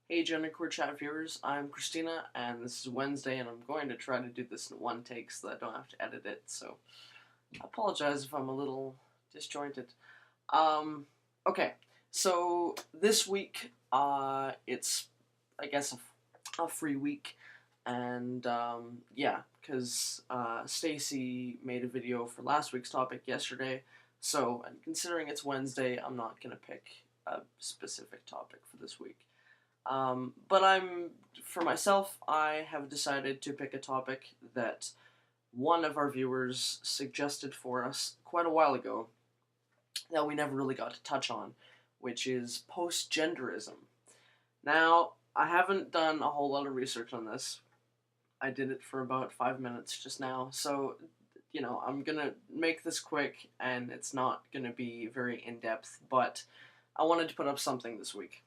Hey GenderqueerChat viewers, I'm Christina, and this is Wednesday, and I'm going to try to do this in one take so that I don't have to edit it, so I apologize if I'm a little disjointed. Okay, so this week, it's, I guess, a free week, and, yeah, because, Stacy made a video for last week's topic yesterday, so, and considering it's Wednesday, I'm not gonna pick a specific topic for this week. But for myself, I have decided to pick a topic that one of our viewers suggested for us quite a while ago that we never really got to touch on, which is postgenderism. Now, I haven't done a whole lot of research on this. I did it for about 5 minutes just now, so, I'm gonna make this quick, and it's not gonna be very in-depth, but I wanted to put up something this week.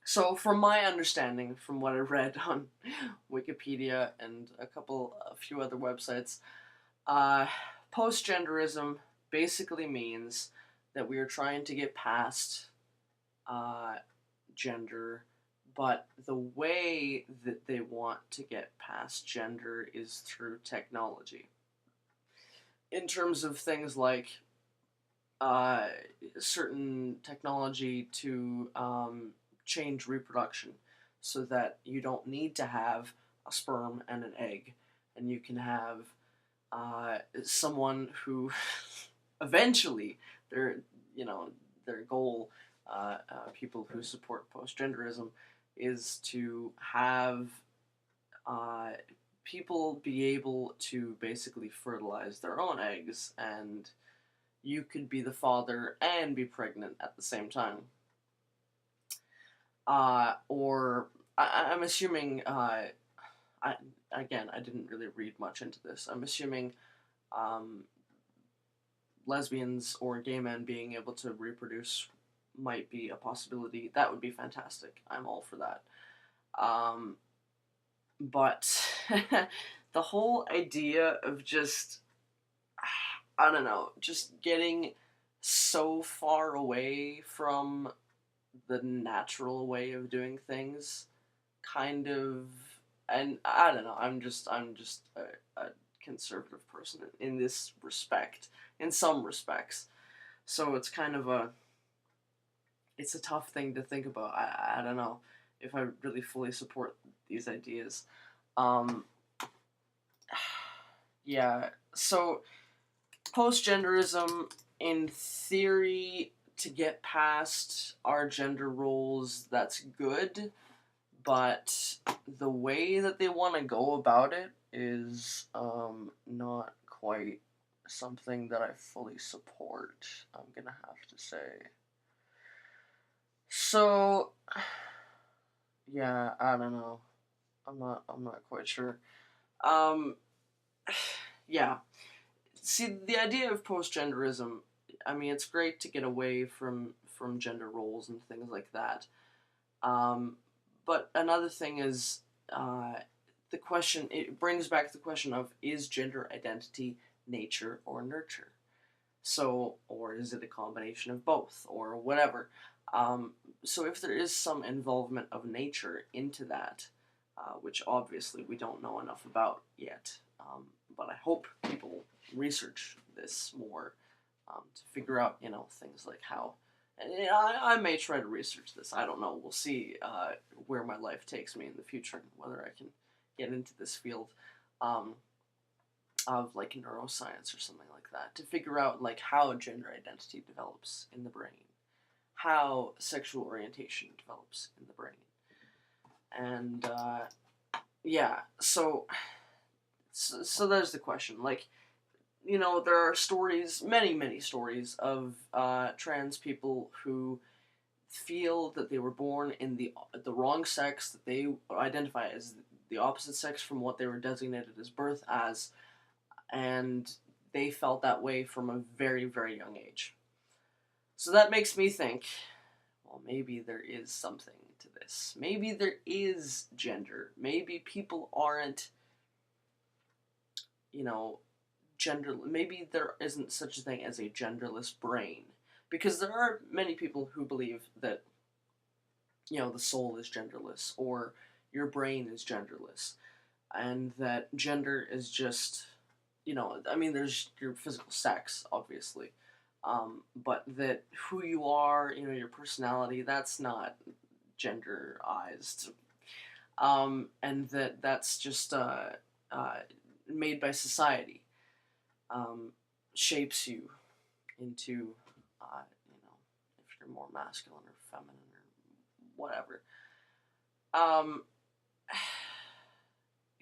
So, from my understanding, from what I read on Wikipedia and a few other websites, uh, postgenderism basically means that we are trying to get past uh, gender, but the way that they want to get past gender is through technology. In terms of things like uh, certain technology to change reproduction so that you don't need to have a sperm and an egg, and you can have someone who eventually their goal, people who support postgenderism, is to have uh, people be able to basically fertilize their own eggs, and you could be the father and be pregnant at the same time. Or I'm assuming, I didn't really read much into this. I'm assuming um, lesbians or gay men being able to reproduce might be a possibility. That would be fantastic. I'm all for that. But the whole idea of just, I don't know, just getting so far away from the natural way of doing things, kind of, and I don't know. I'm just a conservative person in this respect, in some respects. So it's kind of it's a tough thing to think about. I don't know if I really fully support these ideas. Um, yeah. So postgenderism, in theory, to get past our gender roles, that's good, but the way that they want to go about it is not quite something that I fully support, I'm gonna have to say. So, yeah, I don't know. I'm not quite sure. Um, yeah. See, the idea of postgenderism, I mean, it's great to get away from gender roles and things like that. Um, but another thing is the question. It brings back the question of, is gender identity nature or nurture? So, or is it a combination of both, or whatever? So, if there is some involvement of nature into that, which obviously we don't know enough about yet, but I hope people research this more to figure out, things like how. And I may try to research this. I don't know. We'll see where my life takes me in the future, and whether I can get into this field of like neuroscience or something like that to figure out like how gender identity develops in the brain, how sexual orientation develops in the brain, and yeah. So there's the question. Like, there are stories, many stories of trans people who feel that they were born in the wrong sex, that they identify as the opposite sex from what they were designated as birth as, and they felt that way from a very, very young age. So that makes me think, well, maybe there is something to this. Maybe there is gender. Maybe people aren't, maybe there isn't such a thing as a genderless brain. Because there are many people who believe that the soul is genderless, or your brain is genderless, and that gender is just, I mean, there's your physical sex, obviously, but that who you are, your personality, that's not genderized, and that's just made by society, shapes you into, if you're more masculine or feminine or whatever.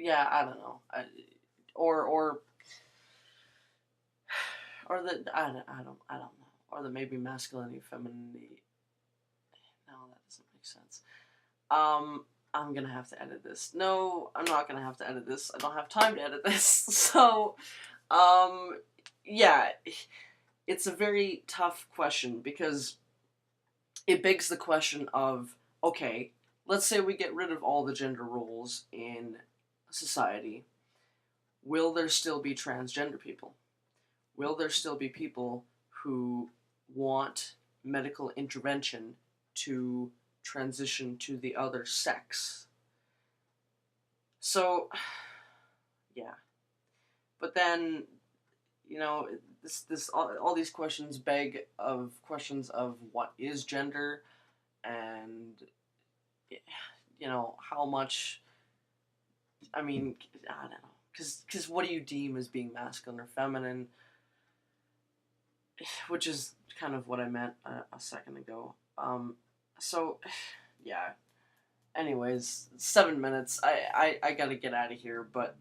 Yeah, I don't know, or that I don't know, or that maybe masculinity, femininity. No, that doesn't make sense. I'm gonna have to edit this. No, I'm not gonna have to edit this. I don't have time to edit this. So, yeah, it's a very tough question because it begs the question of, okay, let's say we get rid of all the gender roles in society. Will there still be transgender people? Will there still be people who want medical intervention to transition to the other sex? So, yeah. But then, all these questions beg of questions of what is gender, and how much. I mean, I don't know, because what do you deem as being masculine or feminine? Which is kind of what I meant a second ago. So, yeah. Anyways, 7 minutes. I gotta get out of here, but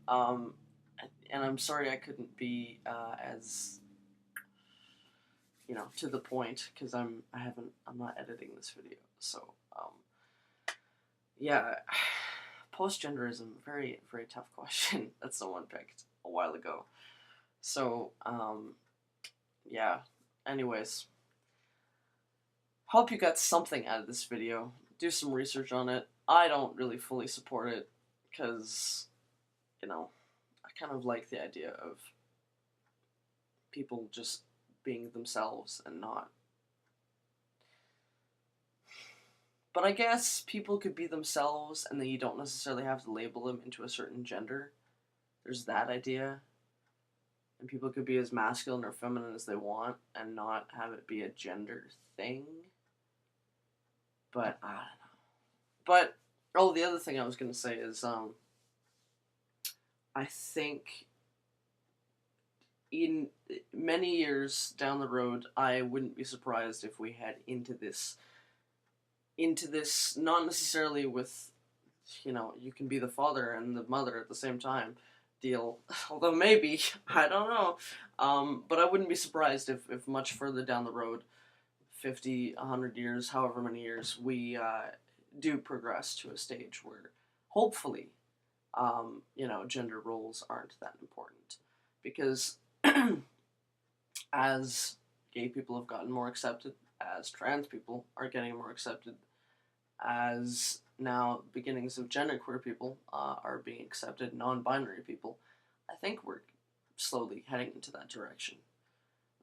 and I'm sorry I couldn't be as to the point because I'm not editing this video. So yeah, postgenderism, very very tough question that someone picked a while ago. So yeah. Anyways, hope you got something out of this video. Do some research on it. I don't really fully support it because, I kind of like the idea of people just being themselves and not. But I guess people could be themselves and then you don't necessarily have to label them into a certain gender. There's that idea. And people could be as masculine or feminine as they want and not have it be a gender thing. But I don't know. But, the other thing I was going to say is, I think in many years down the road, I wouldn't be surprised if we head into this, not necessarily with, you can be the father and the mother at the same time deal, although maybe, I don't know, but I wouldn't be surprised if much further down the road, 50, 100 years, however many years, we do progress to a stage where, hopefully, gender roles aren't that important. Because as gay people have gotten more accepted, as trans people are getting more accepted, as now beginnings of genderqueer people are being accepted, non-binary people, I think we're slowly heading into that direction.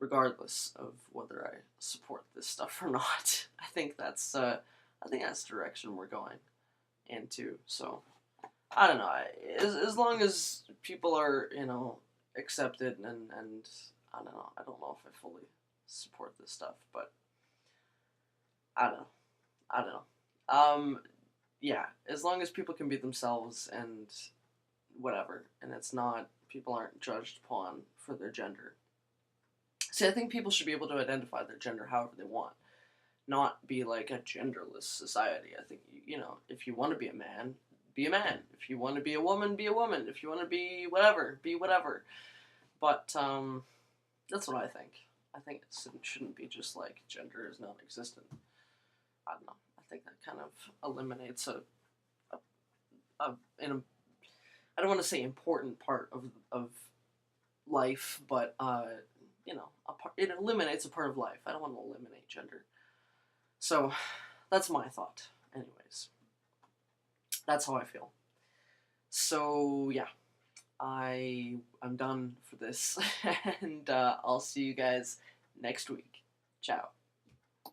Regardless of whether I support this stuff or not, I think that's the direction we're going into. So I don't know. As long as people are accepted and I don't know. I don't know if I fully support this stuff, but I don't know. I don't know. Yeah. As long as people can be themselves and whatever, and people aren't judged upon for their gender. See, I think people should be able to identify their gender however they want, not be like a genderless society. I think, if you want to be a man, be a man. If you want to be a woman, be a woman. If you want to be whatever, be whatever. But that's what I think. I think it shouldn't be just like gender is non-existent. I don't know. I think that kind of eliminates I don't want to say important part of life, but it eliminates a part of life. I don't want to eliminate gender. So that's my thought. Anyways, that's how I feel. So yeah, I'm done for this, and I'll see you guys next week. Ciao.